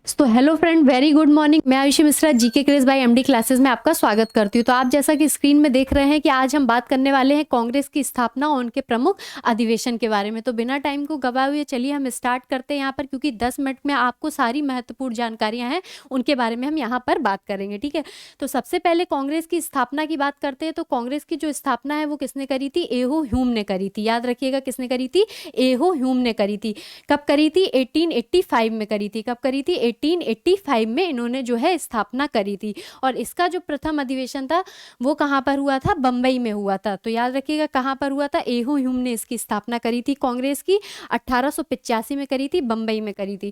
तो hello friend, very good morning. मैं Ayushi Mishra GK craze by MD classes में आपका स्वागत करती हूँ। तो आप जैसा कि स्क्रीन में देख रहे हैं कि आज हम बात करने वाले हैं कांग्रेस की स्थापना और उनके प्रमुख अधिवेशन के बारे में। तो बिना टाइम को गवाए हुए चलिए हम स्टार्ट करते हैं यहाँ पर, क्योंकि 10 मिनट में आपको सारी महत्वपूर्ण जानकारियां हैं उनके बारे में हम यहाँ पर बात करेंगे। ठीक है, तो सबसे पहले कांग्रेस की स्थापना की बात करते हैं। तो कांग्रेस की जो स्थापना है वो किसने करी थी? एहो ह्यूम ने करी थी। याद रखिएगा, किसने करी थी? एहो ह्यूम ने करी थी। कब करी थी? 1885 में करी थी। कब करी थी? 1885 में इन्होंने जो है स्थापना करी थथी। और इसका जो प्रथम अधिवेशन था वो कहाँ पर हुआ था? बम्बई में हुआ था। तो याद रखिएगा कहाँ पर हुआ था? एहो ह्यूम ने इसकी स्थापना करी थी कांग्रेस की, 1885 में करी थी, बम्बई में करी थी।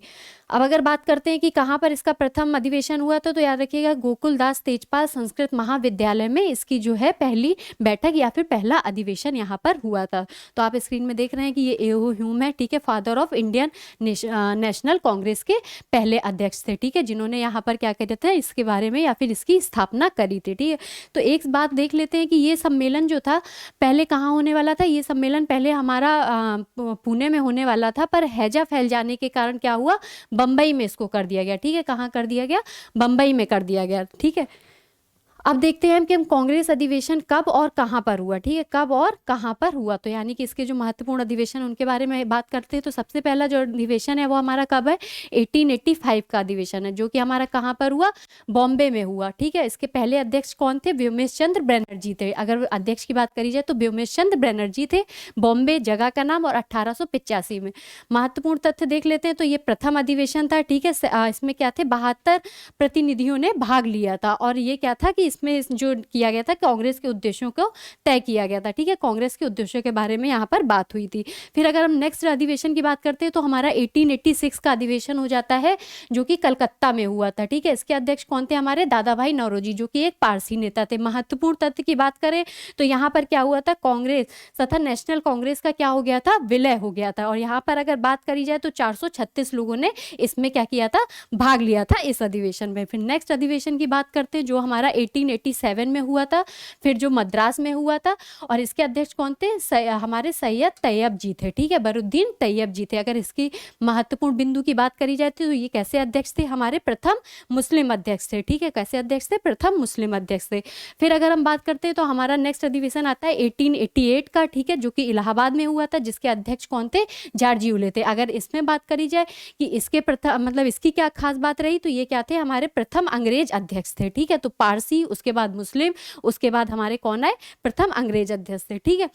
अब अगर बात करते हैं कि कहाँ पर इसका प्रथम अधिवेशन हुआ था, तो याद रखिएगा गोकुलदास तेजपाल संस्कृत महाविद्यालय में इसकी जो है पहली बैठक या फिर पहला अधिवेशन यहाँ पर हुआ था। तो आप स्क्रीन में देख रहे हैं कि ये एहो ह्यूम है, ठीक है, father of Indian national Congress के पहले अध्यक्ष थे, ठीक है, जिन्होंने यहाँ पर क्या कहते थे इसके बारे में या फिर इसकी स्थापना करी थी। ठीक है, तो एक बात देख लेते हैं कि ये सम्मेलन जो था पहले कहाँ होने वाला था। ये सम्मेलन पहले हमारा पुणे में होने वाला था, पर हैजा फैल जाने के कारण क्या हुआ, बम्बई में इसको कर दिया गया। ठीक है, कहाँ कर दिया गया? बम्बई में कर दिया गया। ठीक है, अब देखते हैं कि हम कांग्रेस अधिवेशन कब और कहां पर हुआ। ठीक है, कब और कहां पर हुआ, तो यानी कि इसके जो महत्वपूर्ण अधिवेशन उनके बारे में बात करते हैं। तो सबसे पहला जो अधिवेशन है वो हमारा कब है? 1885 का अधिवेशन है, जो कि हमारा कहां पर हुआ? बॉम्बे में हुआ। ठीक है, इसके पहले अध्यक्ष कौन थे? व्योमेश चंद्र बनर्जी थे। अगर अध्यक्ष की बात करी जाए तो व्योमेश चंद्र बनर्जी थे। बॉम्बे जगह का नाम, और 1885 में। महत्वपूर्ण तथ्य देख लेते हैं। तो ये प्रथम अधिवेशन था। ठीक है, इसमें क्या थे? 72 प्रतिनिधियों ने भाग लिया था। और ये क्या था कि इसमें जो किया गया था, कांग्रेस के उद्देश्यों को तय किया गया था। ठीक है, कांग्रेस के उद्देश्यों के बारे में यहाँ पर बात हुई थी। फिर अगर हम नेक्स्ट अधिवेशन की बात करते हैं तो हमारा 1886 का अधिवेशन हो जाता है, जो कि कलकत्ता में हुआ था। ठीक है, इसके अध्यक्ष कौन थे? हमारे दादा भाई नौरोजी, जो कि एक पारसी नेता थे। महत्वपूर्ण तथ्य की बात करें तो यहाँ पर क्या हुआ था? कांग्रेस तथा नेशनल कांग्रेस का क्या हो गया था? विलय हो गया था। और यहाँ पर अगर बात करी जाए तो 436 लोगों ने इसमें क्या किया था? भाग लिया था इस अधिवेशन में। फिर नेक्स्ट अधिवेशन की बात करते हैं, जो हमारा 1887 में हुआ था, फिर जो मद्रास में हुआ था। और इसके अध्यक्ष कौन थे? हमारे सैयद तैयब जी थे। ठीक है, बरुद्दीन तैयब जी थे। अगर इसकी महत्वपूर्ण बिंदु की बात करी जाती तो ये कैसे अध्यक्ष थे? हमारे प्रथम मुस्लिम अध्यक्ष थे। ठीक है, कैसे अध्यक्ष थे? प्रथम मुस्लिम अध्यक्ष थे। फिर अगर हम बात करते हैं तो हमारा नेक्स्ट अधिवेशन आता है 1888 का, ठीक है, जो कि इलाहाबाद में हुआ था, जिसके अध्यक्ष कौन थे? जारजी उले थे। अगर इसमें बात करी जाए कि इसके प्रथम मतलब इसकी क्या खास बात रही, तो ये क्या थे? हमारे प्रथम अंग्रेज अध्यक्ष थे। ठीक है, तो पारसी, उसके बाद मुस्लिम, उसके बाद हमारे कौन आए? प्रथम अंग्रेज अध्यक्ष थे। ठीक है,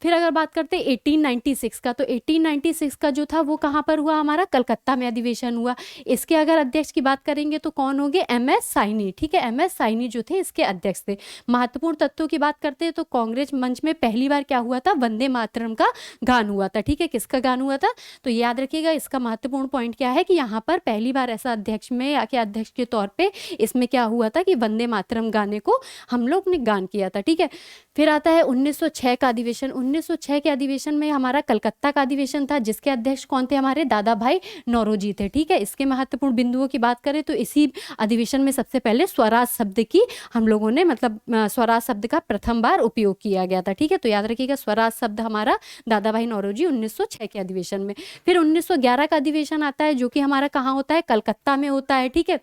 फिर अगर बात करते हैं 1896 का, तो 1896 का जो था वो कहाँ पर हुआ? हमारा कलकत्ता में अधिवेशन हुआ। इसके अगर अध्यक्ष की बात करेंगे तो कौन होंगे? M S Saini. ठीक है, एम एस साइनी जो थे इसके अध्यक्ष थे। महत्वपूर्ण तत्वों की बात करते हैं तो कांग्रेस मंच में पहली बार क्या हुआ था? वंदे मातरम का गान हुआ था। ठीक है, किसका गान हुआ था? तो याद रखिएगा, इसका महत्वपूर्ण पॉइंट क्या है कि यहाँ पर पहली बार ऐसा अध्यक्ष में या कि अध्यक्ष के तौर पे इसमें क्या हुआ था कि वंदे मातरम गाने को हम लोग ने गान किया था। ठीक है, फिर आता है 1906 का अधिवेशन। 1906 के अधिवेशन में हमारा कलकत्ता का अधिवेशन था, जिसके अध्यक्ष कौन थे? हमारे दादा भाई नौरोजी थे। ठीक है, इसके महत्वपूर्ण बिंदुओं की बात करें तो इसी अधिवेशन में सबसे पहले स्वराज शब्द की हम लोगों ने मतलब स्वराज शब्द का प्रथम बार उपयोग किया गया था। ठीक है, तो याद रखिएगा स्वराज शब्द हमारा दादा भाई नौरोजी 1906 के अधिवेशन में। फिर 1911 का अधिवेशन आता है, जो कि हमारा कहाँ होता है? कलकत्ता में होता है। ठीक है,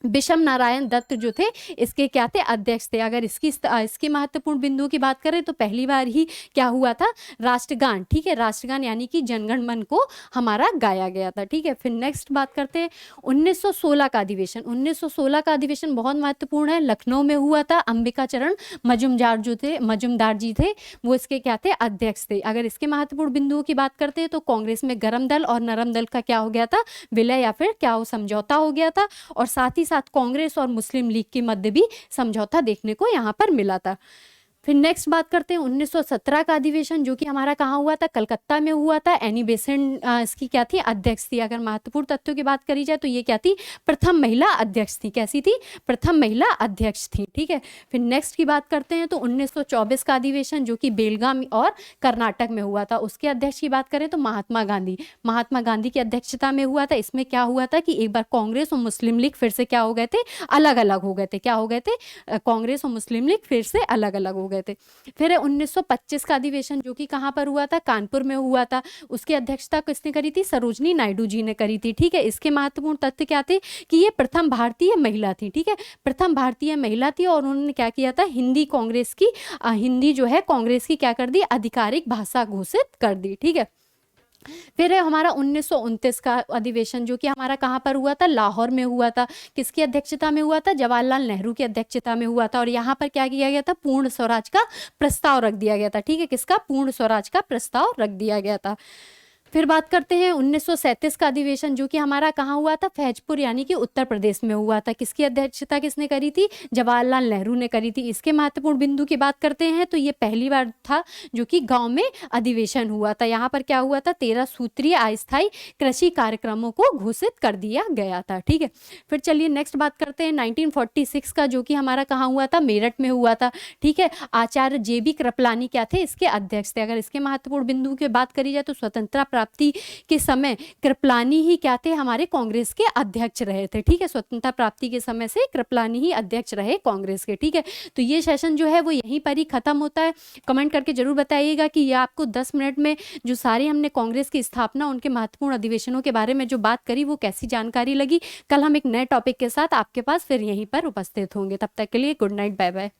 विषम नारायण दत्त जो थे इसके क्या थे? अध्यक्ष थे। अगर इसकी महत्वपूर्ण बिंदुओं की बात करें तो पहली बार ही क्या हुआ था? राष्ट्रगान। ठीक है, राष्ट्रगान यानी कि जनगण मन को हमारा गाया गया था। ठीक है, फिर नेक्स्ट बात करते हैं 1916 का अधिवेशन। 1916 का अधिवेशन बहुत महत्वपूर्ण है, लखनऊ में हुआ था। अंबिका चरण मजुमदार जी थे वो इसके क्या थे? अध्यक्ष थे। अगर इसके महत्वपूर्ण बिंदुओं की बात करते हैं तो कांग्रेस में गरम दल और नरम दल का क्या हो गया था? विलय या फिर क्या हो? समझौता हो गया था। और साथ ही साथ कांग्रेस और मुस्लिम लीग के मध्य भी समझौता देखने को यहाँ पर मिला था। फिर नेक्स्ट बात करते हैं 1917 का अधिवेशन, जो कि हमारा कहाँ हुआ था? कलकत्ता में हुआ था। एनी बेसेंट इसकी क्या थी? अध्यक्ष थी। अगर महत्वपूर्ण तथ्यों की बात करी जाए तो ये क्या थी? प्रथम महिला अध्यक्ष थी। कैसी थी? प्रथम महिला अध्यक्ष थी। ठीक है, फिर नेक्स्ट की बात करते हैं तो 1924 का अधिवेशन, जो कि बेलगाम और कर्नाटक में हुआ था। उसके अध्यक्ष की बात करें तो महात्मा गांधी की अध्यक्षता में हुआ था। इसमें क्या हुआ था कि एक बार कांग्रेस और मुस्लिम लीग फिर से क्या हो गए थे? अलग अलग हो गए थे। क्या हो गए थे? कांग्रेस और मुस्लिम लीग फिर से अलग अलग हो गए थे। फिर 1925 का अधिवेशन जो कि कहाँ पर हुआ था, कानपुर में हुआ था। उसकी अध्यक्षता किसने करी थी, सरोजनी नायडू जी ने करी थी। ठीक है, इसके महत्वपूर्ण तथ्य क्या थे कि ये प्रथम भारतीय महिला थी। ठीक है, प्रथम भारतीय महिला थी और उन्होंने क्या किया था, हिंदी कांग्रेस की हिंदी जो है कांग्रेस की क्या कर दी, आधिकारिक भाषा घोषित कर दी। ठीक है, फिर है हमारा 1929 का अधिवेशन जो कि हमारा कहाँ पर हुआ था, लाहौर में हुआ था। किसकी अध्यक्षता में हुआ था, जवाहरलाल नेहरू की अध्यक्षता में हुआ था। और यहाँ पर क्या किया गया था, पूर्ण स्वराज का प्रस्ताव रख दिया गया था। ठीक है, किसका, पूर्ण स्वराज का प्रस्ताव रख दिया गया था। फिर बात करते हैं 1937 का अधिवेशन जो कि हमारा कहाँ हुआ था, फैजपुर यानी कि उत्तर प्रदेश में हुआ था। किसकी अध्यक्षता किसने करी थी, जवाहरलाल नेहरू ने करी थी। इसके महत्वपूर्ण बिंदु की बात करते हैं तो ये पहली बार था जो कि गांव में अधिवेशन हुआ था। यहाँ पर क्या हुआ था, 13 सूत्रीय अस्थायी कृषि कार्यक्रमों को घोषित कर दिया गया था। ठीक है, फिर चलिए नेक्स्ट बात करते हैं 1946 का जो कि हमारा कहाँ हुआ था, मेरठ में हुआ था। ठीक है, आचार्य JB कृपलानी क्या थे, इसके अध्यक्ष थे। अगर इसके महत्वपूर्ण बिंदु की बात करी जाए तो स्वतंत्रता प्राप्ति के समय कृपलानी ही क्या थे, हमारे कांग्रेस के अध्यक्ष रहे थे। ठीक है, स्वतंत्रता प्राप्ति के समय से कृपलानी ही अध्यक्ष रहे कांग्रेस के। ठीक है, तो ये सेशन जो है वो यहीं पर ही खत्म होता है। कमेंट करके जरूर बताइएगा कि ये आपको 10 मिनट में जो सारी हमने कांग्रेस की स्थापना, उनके महत्वपूर्ण अधिवेशनों के बारे में जो बात करी वो कैसी जानकारी लगी। कल हम एक नए टॉपिक के साथ आपके पास फिर यहीं पर उपस्थित होंगे। तब तक के लिए गुड नाइट, बाय बाय।